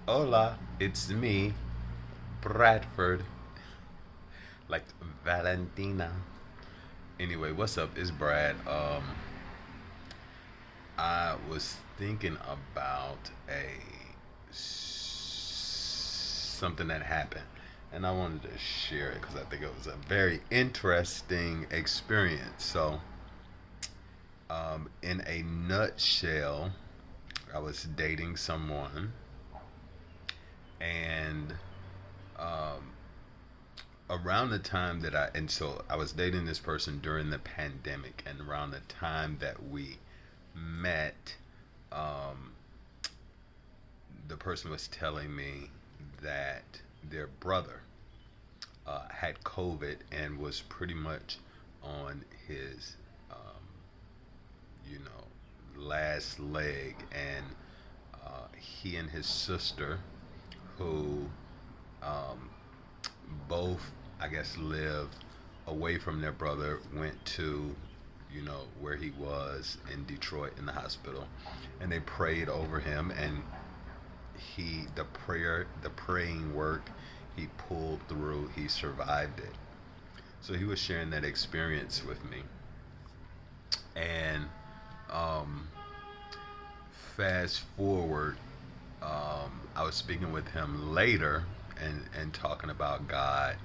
Hola, it's me, Bradford, like Valentina. Anyway, what's up? It's Brad. I was thinking about a something that happened, and I wanted to share it because I think it was a very interesting experience. So, in a nutshell, I was dating someone, and um, around the time that I was dating this person during the pandemic, and around the time that we met, um, the person was telling me that their brother had COVID and was pretty much on his, you know, last leg, and he and his sister, who um, both, I guess, lived away from their brother, went to, where he was in Detroit in the hospital, and they prayed over him, and the praying work, he pulled through, he survived it. So he was sharing that experience with me, and um, fast forward, I was speaking with him later and talking about God,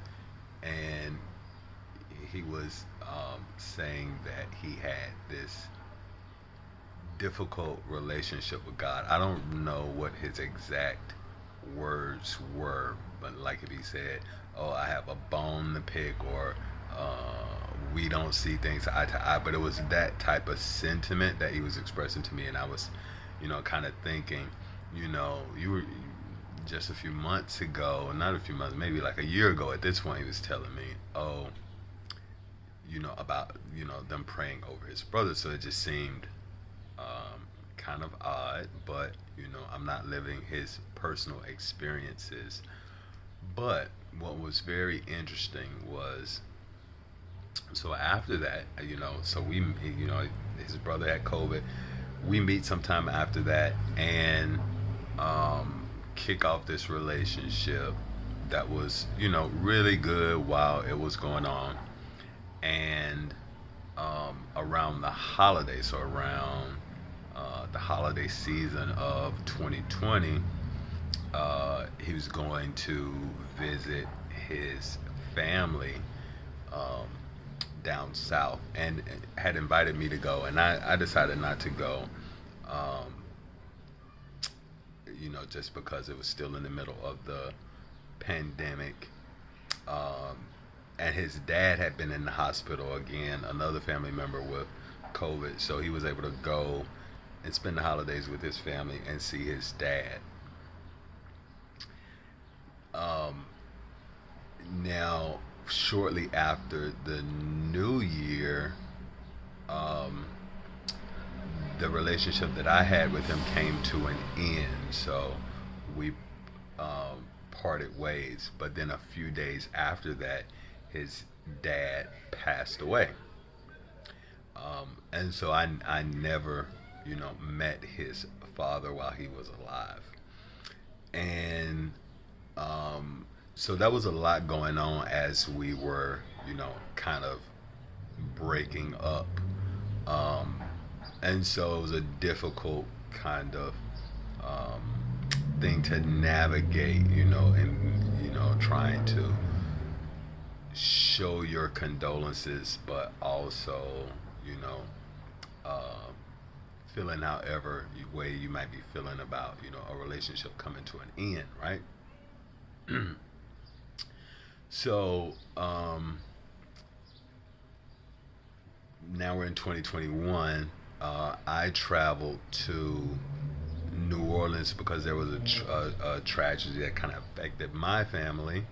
and he was saying that he had this difficult relationship with God. I don't know what his exact words were, but like if he said, "Oh, I have a bone to pick," or "We don't see things eye to eye," but it was that type of sentiment that he was expressing to me, and I was, kind of thinking, you were just a few months ago, not a few months, maybe like a year ago at this point, he was telling me, oh, about them praying over his brother. So it just seemed kind of odd, but I'm not living his personal experiences. But what was very interesting was, so after that, so his brother had COVID. We meet sometime after that, and kick off this relationship that was, really good while it was going on. And around the holidays, so around the holiday season of 2020, he was going to visit his family um, down south, and had invited me to go, and I decided not to go, um, just because it was still in the middle of the pandemic. Um, and his dad had been in the hospital again, another family member with COVID, so he was able to go and spend the holidays with his family and see his dad. Um, Now, shortly after the new year, um, the relationship that I had with him came to an end. So we parted ways. But then a few days after that, his dad passed away. And so I never, met his father while he was alive. And so that was a lot going on as we were, kind of breaking up. Um, and so it was a difficult kind of um, thing to navigate, and trying to show your condolences, but also, you know, uh, feeling however way you might be feeling about, a relationship coming to an end, right? So now we're in 2021. I traveled to New Orleans because there was a tragedy that kind of affected my family.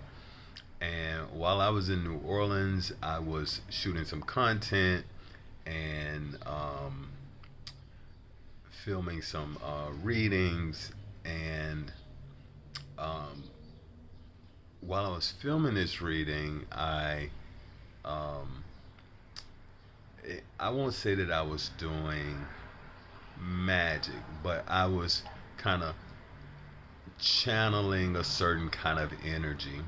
And while I was in New Orleans, I was shooting some content and filming some readings. And um, while I was filming this reading, um, I won't say that I was doing magic, but I was kind of channeling a certain kind of energy.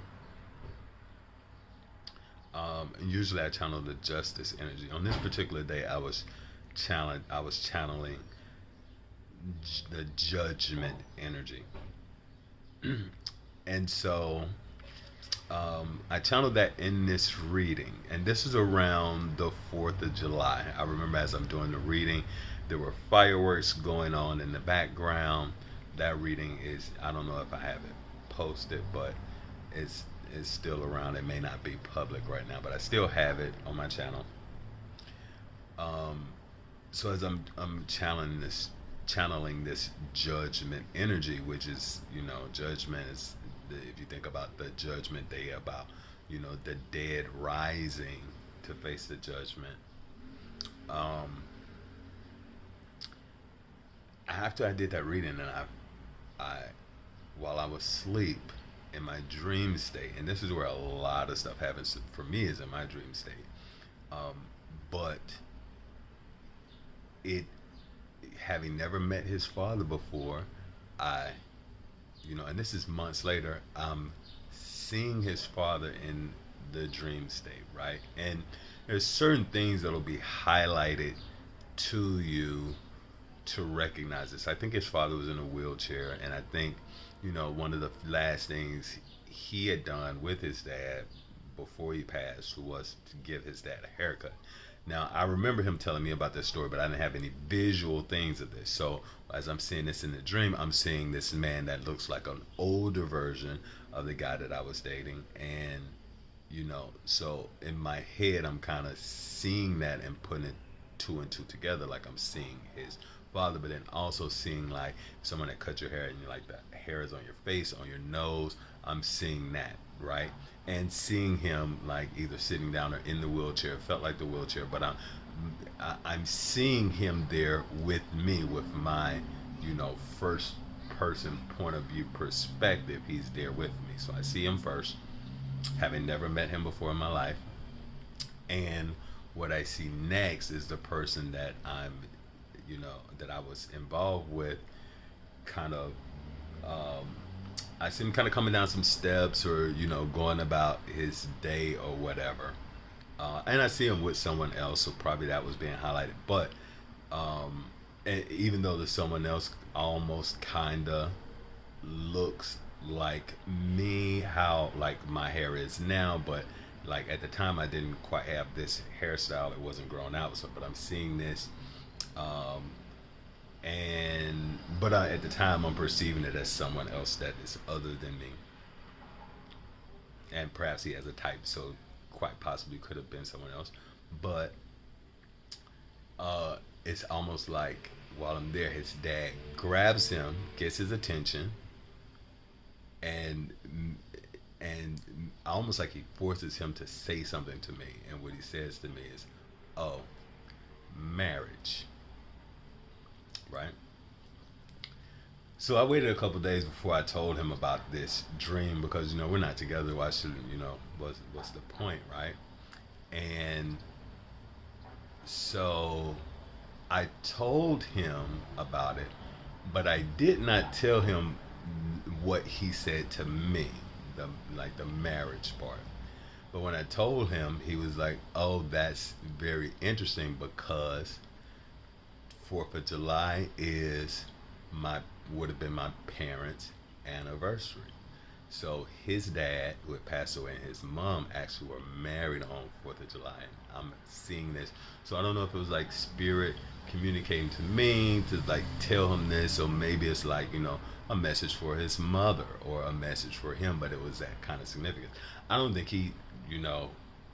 And usually I channel the justice energy. On this particular day, I was channeling the judgment energy, and so I channeled that in this reading, and this is around the 4th of July. I remember as I'm doing the reading, there were fireworks going on in the background. That reading is, I don't know if I have it posted, but it's it's still around. It may not be public right now, but I still have it on my channel. Um, so as I'm channeling this judgment energy, which is, judgment is, if you think about the judgment day, about, the dead rising to face the judgment. Um, After I did that reading, and I while I was asleep in my dream state, and this is where a lot of stuff happens for me, is in my dream state. Um, but it, having never met his father before, I, and this is months later, I'm seeing his father in the dream state, right? And there's certain things that'll be highlighted to you to recognize this. I think his father was in a wheelchair, and I think, one of the last things he had done with his dad before he passed was to give his dad a haircut. Now, I remember him telling me about this story, but I didn't have any visual things of this. So, as I'm seeing this in the dream, I'm seeing this man that looks like an older version of the guy that I was dating. And, so in my head, I'm kind of seeing that and putting it two and two together, like I'm seeing his father, but then also seeing like someone that cut your hair and you're like, the hair is on your face, on your nose. I'm seeing that, right? And seeing him like either sitting down or in the wheelchair. It felt like the wheelchair, but I'm seeing him there with me, with my, first person point of view perspective. He's there with me, so I see him first, having never met him before in my life. And what I see next is the person that that I was involved with, kind of, um, I see him kind of coming down some steps, or, going about his day or whatever. And I see him with someone else, so probably that was being highlighted. But and even though the someone else almost kind of looks like me, how like my hair is now, but like at the time I didn't quite have this hairstyle, it wasn't grown out. So, but I'm seeing this, um, and but at the time I'm perceiving it as someone else that is other than me, and perhaps he has a type, so quite possibly could have been someone else. But it's almost like while I'm there, his dad grabs him, gets his attention, and and almost like he forces him to say something to me. And what he says to me is, "Oh, marriage." Right? So I waited a couple of days before I told him about this dream, because we're not together. Why shouldn't, what's the point, right? And so I told him about it, but I did not tell him what he said to me, the like the marriage part. But when I told him, he was like, "Oh, that's very interesting, because 4th of July is my would have been my parents' anniversary." So his dad, who had passed away, and his mom actually were married on 4th of July. And I'm seeing this. So I don't know if it was like spirit communicating to me to like tell him this, or maybe it's like, a message for his mother or a message for him, but it was that kind of significance. I don't think he,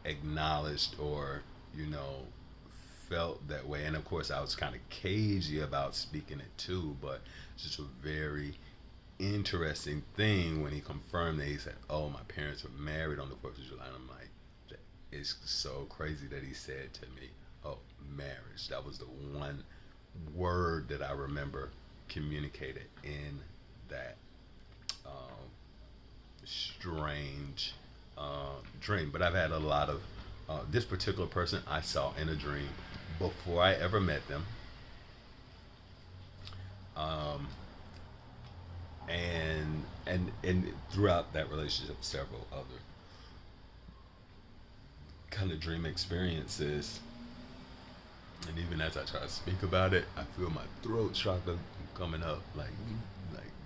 acknowledged or, you know, felt that way. And of course, I was kind of cagey about speaking it too, but it's just a very interesting thing when he confirmed that. He said, "Oh, my parents were married on the 4th of July." And I'm like, it's so crazy that he said to me, "Oh, marriage." That was the one word that I remember communicated in that strange dream. But I've had a lot of this particular person I saw in a dream before I ever met them. Um, and and throughout that relationship, several other kind of dream experiences. And even as I try to speak about it, I feel my throat chakra coming up, like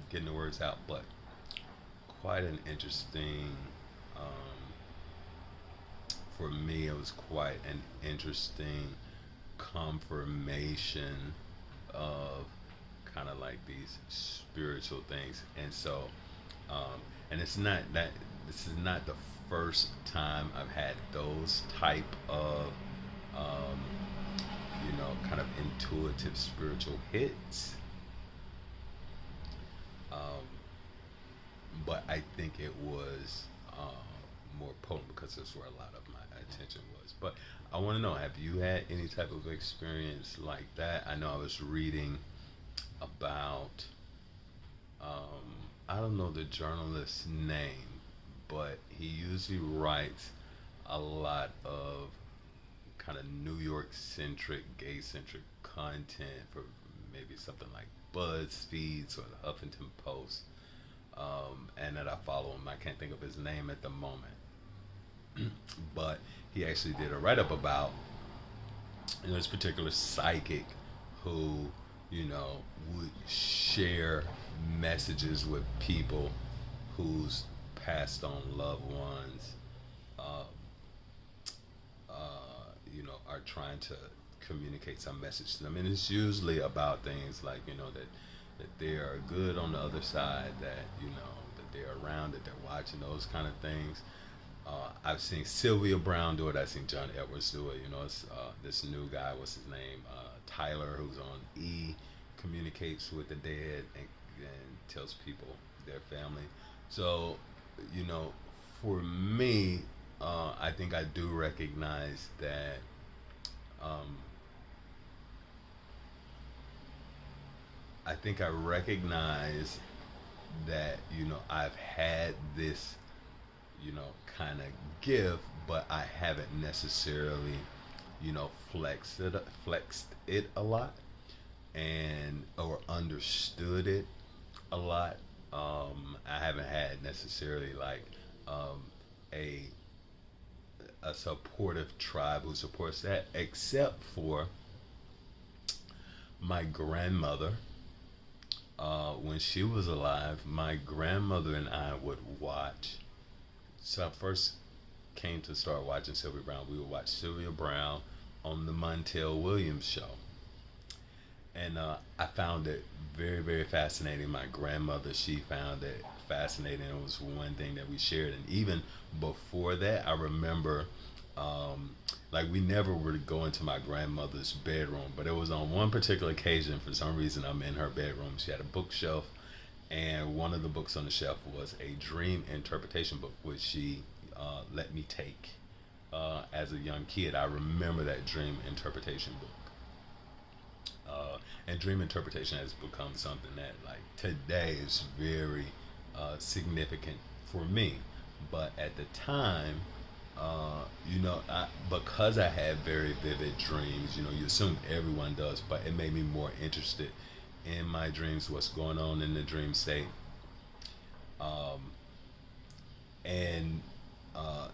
getting the words out. But quite an interesting. For me, it was quite an interesting confirmation of kind of like these spiritual things. And so, and it's not that this is not the first time I've had those type of, um, kind of intuitive spiritual hits. Um, but I think it was more potent because that's where a lot of my attention was. But I want to know, have you had any type of experience like that? I know I was reading about, I don't know the journalist's name, but he usually writes a lot of kind of New York centric, gay centric content for maybe something like BuzzFeed or the Huffington Post. And that I follow him. I can't think of his name at the moment. But he actually did a write up about this particular psychic who, would share messages with people whose passed on loved ones, uh, are trying to communicate some message to them. And it's usually about things like, that they are good on the other side, that, that they're around, that they're watching, those kind of things. I've seen Sylvia Brown do it. I've seen John Edwards do it. It's this new guy. What's his name? Tyler, who's on E, communicates with the dead and tells people their family. So, for me, I think I do recognize that. Um, I think I recognize that I've had this kind of gift, but I haven't necessarily flexed it a lot, and or understood it a lot. I haven't had necessarily like um, a a supportive tribe who supports that, except for my grandmother. When she was alive, my grandmother and I would watch. So I first came to start watching Sylvia Brown. We would watch Sylvia Brown on the Montel Williams show. And I found it very, very fascinating. My grandmother, she found it fascinating. It was one thing that we shared. And even before that, I remember, like, we never were to go into my grandmother's bedroom, but it was on one particular occasion. For some reason, I'm in her bedroom. She had a bookshelf, and one of the books on the shelf was a dream interpretation book, which she let me take as a young kid. I remember that dream interpretation book. And dream interpretation has become something that, like, today is very significant for me. But at the time, because I had very vivid dreams, you assume everyone does, but it made me more interested in my dreams, what's going on in the dream state. Um, and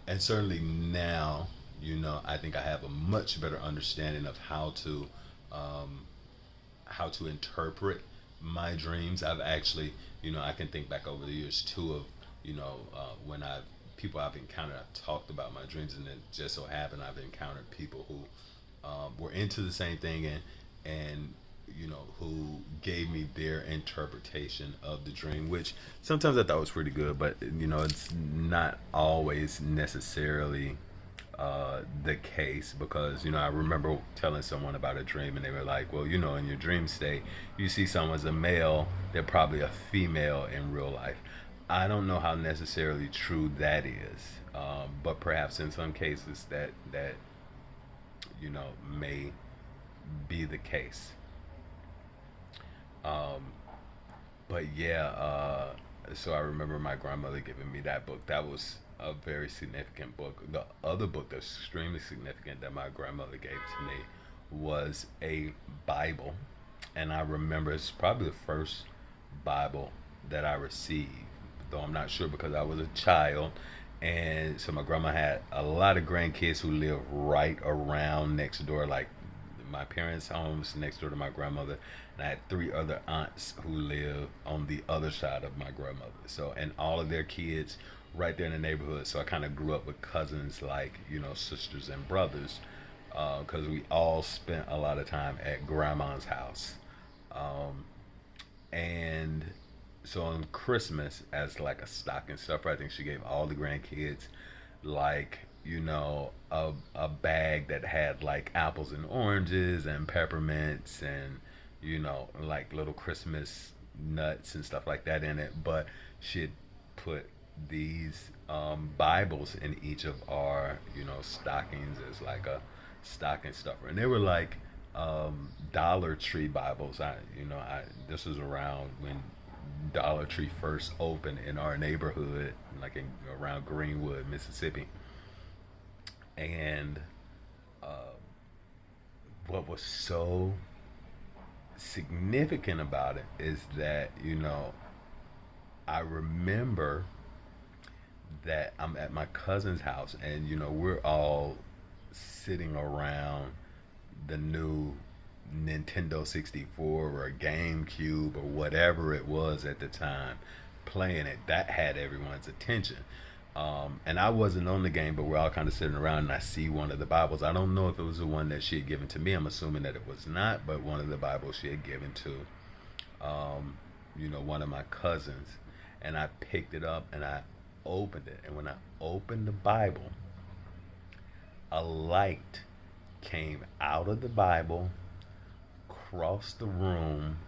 and certainly now, I think I have a much better understanding of um, how to interpret my dreams. I've actually, I can think back over the years too of, when people I've encountered, I've talked about my dreams, and it just so happened I've encountered people who were into the same thing, and who gave me their interpretation of the dream, which sometimes I thought was pretty good, but it's not always necessarily the case, because I remember telling someone about a dream, and they were like, well, in your dream state you see someone as a male, they're probably a female in real life. I don't know how necessarily true that is, but perhaps in some cases that may be the case. um, but yeah, so I remember my grandmother giving me that book. That was a very significant book. The other book that's extremely significant that my grandmother gave to me was a Bible. And I remember it's probably the first Bible that I received. though I'm not sure because I was a child. And so my grandma had a lot of grandkids who lived right around next door, like my parents' homes next door to my grandmother. And I had three other aunts who lived on the other side of my grandmother. So, and all of their kids right there in the neighborhood. So I kind of grew up with cousins like, sisters and brothers, because we all spent a lot of time at grandma's house. Um, and so on Christmas, as like a stocking stuffer, I think she gave all the grandkids like, a bag that had like apples and oranges and peppermints and, like little Christmas nuts and stuff like that in it. But she'd put these Bibles in each of our, stockings as like a stocking stuffer. And they were like Dollar Tree Bibles. This was around when Dollar Tree first opened in our neighborhood, like around Greenwood, Mississippi. And uh, what was so significant about it is that, I remember that I'm at my cousin's house, and we're all sitting around the new Nintendo 64 or GameCube or whatever it was at the time, playing it. That had everyone's attention. And I wasn't on the game, but we're all kind of sitting around, and I see one of the Bibles. I don't know if it was the one that she had given to me. I'm assuming that it was not, but one of the Bibles she had given to, one of my cousins. And I picked it up and I opened it. And when I opened the Bible, a light came out of the Bible, crossed the room,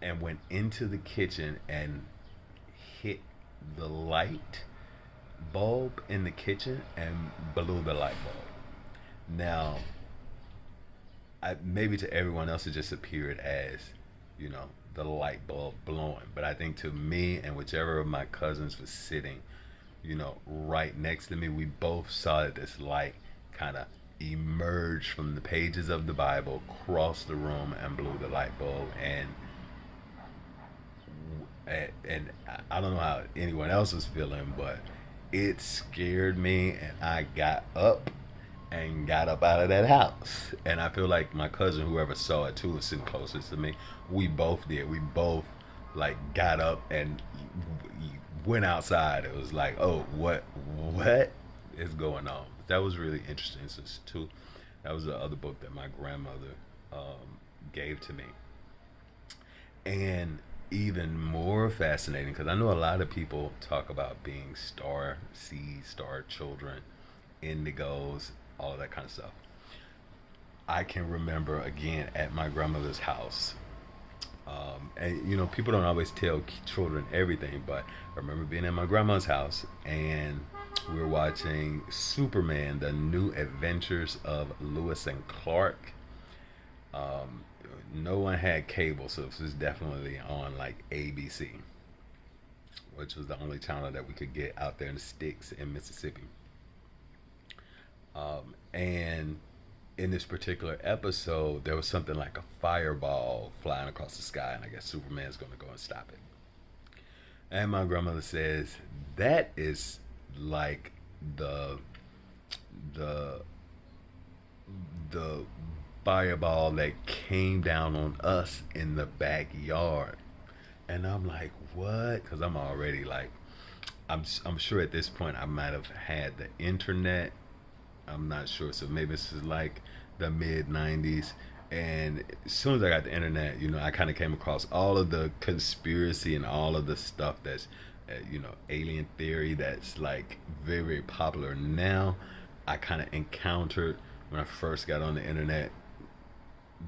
and went into the kitchen and hit the light bulb in the kitchen and blew the light bulb. Now, maybe to everyone else it just appeared as, the light bulb blowing. But I think to me and whichever of my cousins was sitting, right next to me, we both saw that this light kind of emerged from the pages of the Bible, crossed the room, and blew the light bulb. And I don't know how anyone else was feeling, but it scared me, and I got up and got up out of that house. And I feel like my cousin, whoever saw it too, was sitting closest to me. We both did. We both like got up and went outside. It was like, oh, what is going on? That was really interesting. So too, that was the other book that my grandmother gave to me. And even more fascinating, because I know a lot of people talk about being star seeds, star children, indigos, all of that kind of stuff. I can remember again at my grandmother's house, and people don't always tell children everything, but I remember being at my grandma's house and we were watching Superman: The New Adventures of Lewis and Clark. Um, no one had cable, so this was definitely on like ABC, which was the only channel that we could get out there in the sticks in Mississippi. And in this particular episode, there was something like a fireball flying across the sky, and I guess Superman's going to go and stop it. And my grandmother says that is like the the the fireball that came down on us in the backyard. And I'm like, what? Because I'm already like, I'm sure at this point I might have had the internet. I'm not sure. So maybe this is like the mid 90s. And as soon as I got the internet, I kind of came across all of the conspiracy and all of the stuff that's, alien theory that's like very, very popular now. I kind of encountered when I first got on the internet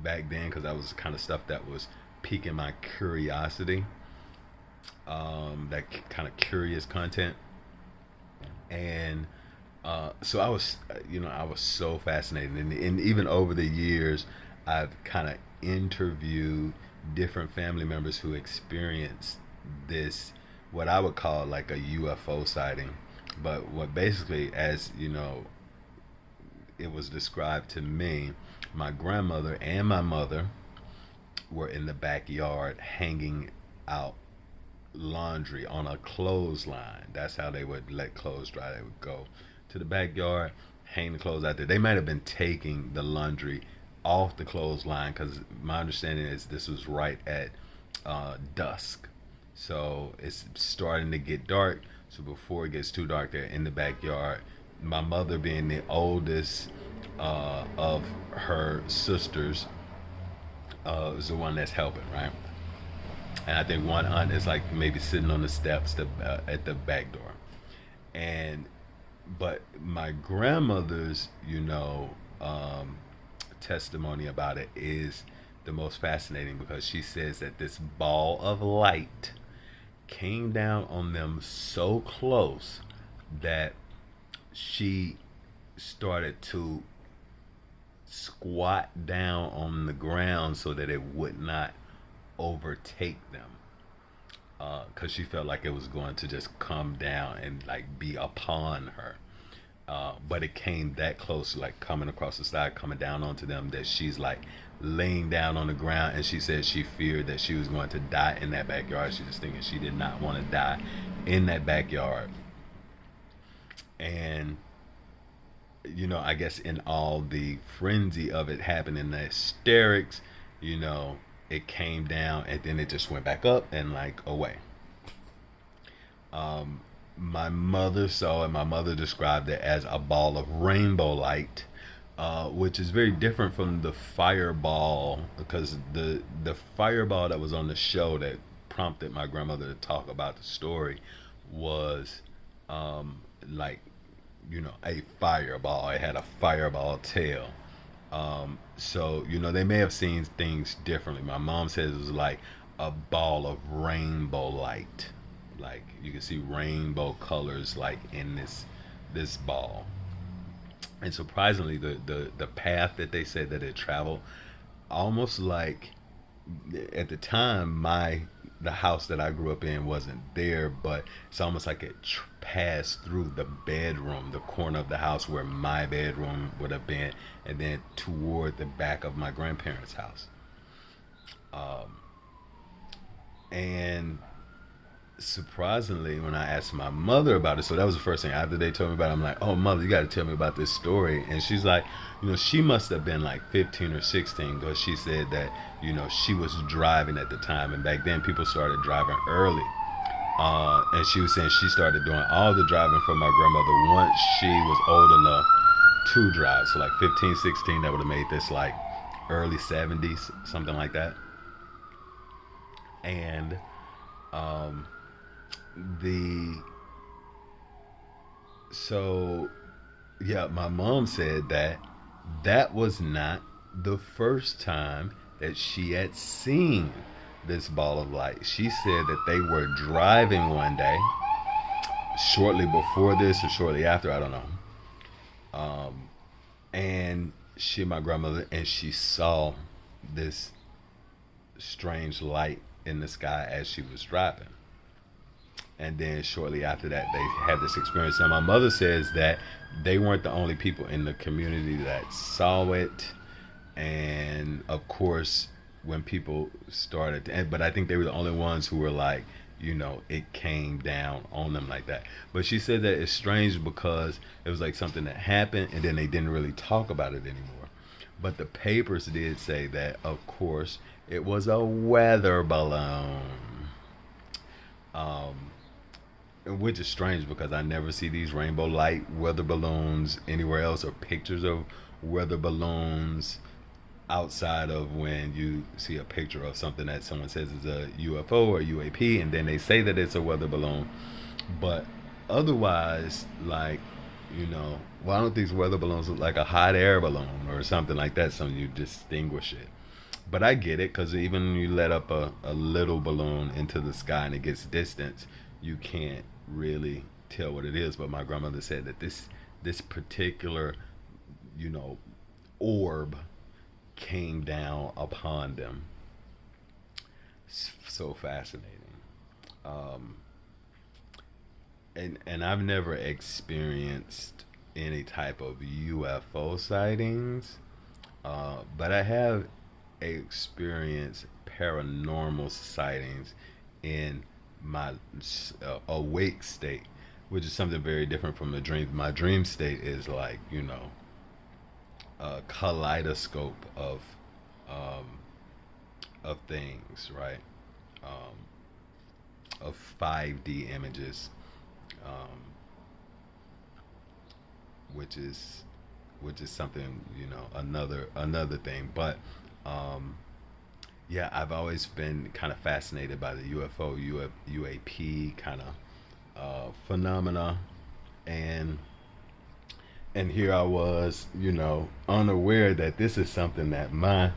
back then, because that was the kind of stuff that was piquing my curiosity, that kind of curious content. And so I was so fascinated, and even over the years, I've kind of interviewed different family members who experienced this, what I would call like a UFO sighting, but what basically, as it was described to me, my grandmother and my mother were in the backyard hanging out laundry on a clothesline. That's how they would let clothes dry. They would go to the backyard, hang the clothes out there. They might have been taking the laundry off the clothesline because my understanding is this was right at dusk. So it's starting to get dark. So before it gets too dark, they're in the backyard. My mother, being the oldest of her sisters, is the one that's helping, right? And I think one aunt is like maybe sitting on the steps at the back door. And but my grandmother's, testimony about it is the most fascinating because she says that this ball of light came down on them so close that she started to squat down on the ground so that it would not overtake them, because she felt like it was going to just come down and like be upon her. But it came that close, like coming across the side, coming down onto them, that she's like laying down on the ground. And she said she feared that she was going to die in that backyard. She was thinking she did not want to die in that backyard. And I guess in all the frenzy of it happening, the hysterics, it came down and then it just went back up and like away. My mother saw it. My mother described it as a ball of rainbow light, which is very different from the fireball, because the fireball that was on the show that prompted my grandmother to talk about the story was like a fireball. It had a fireball tail. So they may have seen things differently. My mom says it was like a ball of rainbow light, like you can see rainbow colors like in this ball. And surprisingly, the path that they said that it traveled, almost like at the time the house that I grew up in wasn't there, but it's almost like it passed through the bedroom, the corner of the house where my bedroom would have been, and then toward the back of my grandparents' house. And surprisingly, when I asked my mother about it, so that was the first thing after they told me about it, I'm like, oh, mother, you got to tell me about this story. And she's like, she must have been like 15 or 16, because she said that she was driving at the time, and back then people started driving early. And she was saying she started doing all the driving for my grandmother once she was old enough to drive. So like 15, 16, that would have made this like early 70s, something like that. And the so yeah, my mom said that that was not the first time that she had seen this ball of light. She said that they were driving one day, shortly before this or shortly after, I don't know. And my grandmother, and she saw this strange light in the sky as she was driving. And then shortly after that, they had this experience. Now, my mother says that they weren't the only people in the community that saw it. And of course, when people started, but I think they were the only ones who were like, it came down on them like that. But she said that it's strange because it was like something that happened and then they didn't really talk about it anymore. But the papers did say that, of course, it was a weather balloon. Which is strange because I never see these rainbow light weather balloons anywhere else, or pictures of weather balloons outside of when you see a picture of something that someone says is a UFO or UAP, and then they say that it's a weather balloon. But otherwise, like, why don't these weather balloons look like a hot air balloon or something like that, so you distinguish it? But I get it, because even when you let up a little balloon into the sky and it gets distance, you can't really tell what it is. But my grandmother said that this particular, orb came down upon them. So fascinating. Um, and I've never experienced any type of UFO sightings, but I have experienced paranormal sightings in my awake state, which is something very different from the dream. My dream state is like, a kaleidoscope um, of things, right? Um, of 5D images, um, which is something, another thing. But um, yeah, I've always been kind of fascinated by the UFO, UAP kind of phenomena, and here I was, unaware that this is something that my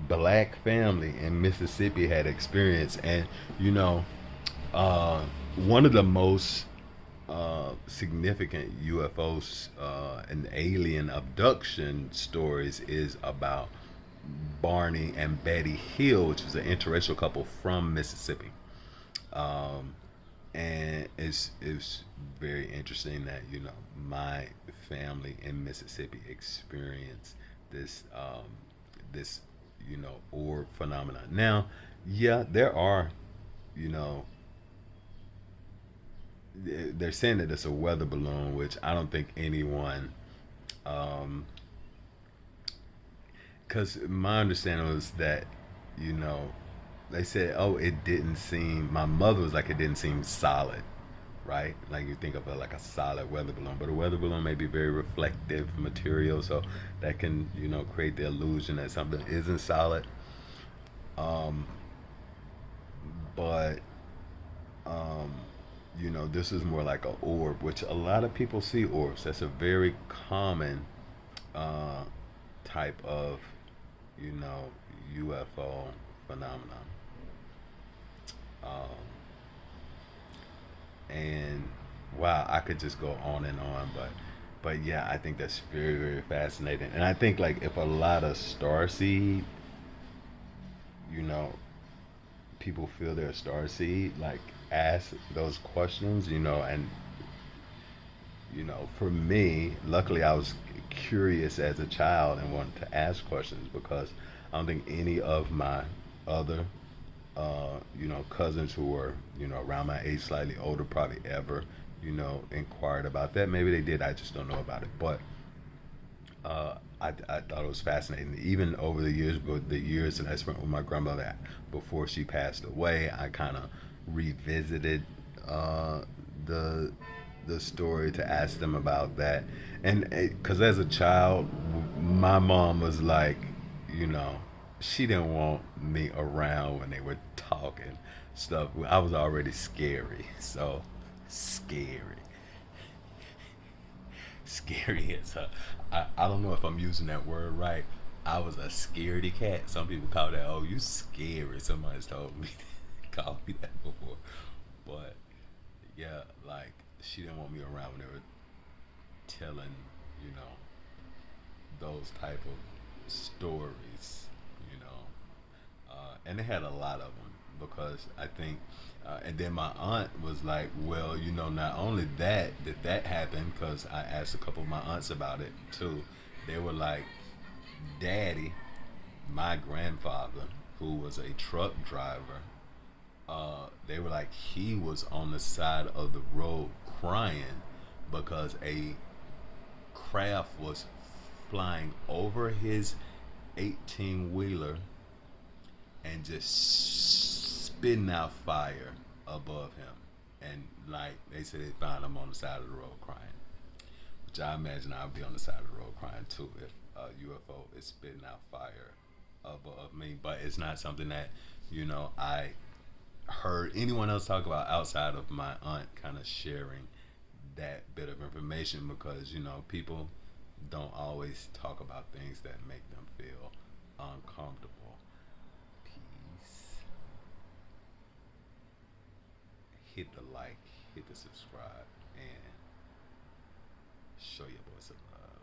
black family in Mississippi had experienced, and you know, uh, one of the most significant UFOs and alien abduction stories is about Barney and Betty Hill, which was an interracial couple from Mississippi. Um, and it's very interesting that my family in Mississippi experienced this orb phenomenon. Now, yeah, there are you know they're saying that it's a weather balloon, which I don't think anyone. Um, Because my understanding was that, you know, they said, oh, it didn't seem. My mother was like, it didn't seem solid, right? Like you think of it like a solid weather balloon, but a weather balloon may be very reflective material, so that can, create the illusion that something isn't solid. Um, but um, this is more like a orb, which a lot of people see orbs. That's a very common uh, type of, you know, UFO phenomenon. Um, and wow, I could just go on and on, but yeah, I think that's very very fascinating. And I think like if a lot of starseed, you know, people feel they're a starseed, like ask those questions, and for me, luckily I was curious as a child and wanted to ask questions because I don't think any of my other cousins who were, around my age, slightly older, probably ever, inquired about that. Maybe they did. I just don't know about it. But I thought it was fascinating. Even over the years, but the years that I spent with my grandmother before she passed away, I kind of revisited the story to ask them about that. And because as a child, my mom was like, you know, she didn't want me around when they were talking stuff. I was already scary, so scary, scary as a. I don't know if I'm using that word right. I was a scaredy cat. Some people call that, oh, you scary. Somebody's told me, called me that before. But yeah, like she didn't want me around when they were telling, you know, those type of stories, and they had a lot of them because I think, and then my aunt was like, well, not only that did that happen because I asked a couple of my aunts about it too. They were like, Daddy, my grandfather, who was a truck driver, they were like he was on the side of the road crying because a craft was flying over his 18 wheeler and just spitting out fire above him. And like they said, they found him on the side of the road crying, which I imagine I'd be on the side of the road crying too if a UFO is spitting out fire above me. But it's not something that I heard anyone else talk about outside of my aunt kind of sharing that bit of information because people don't always talk about things that make them feel uncomfortable. Peace. Hit the like, hit the subscribe, and show your boy some love.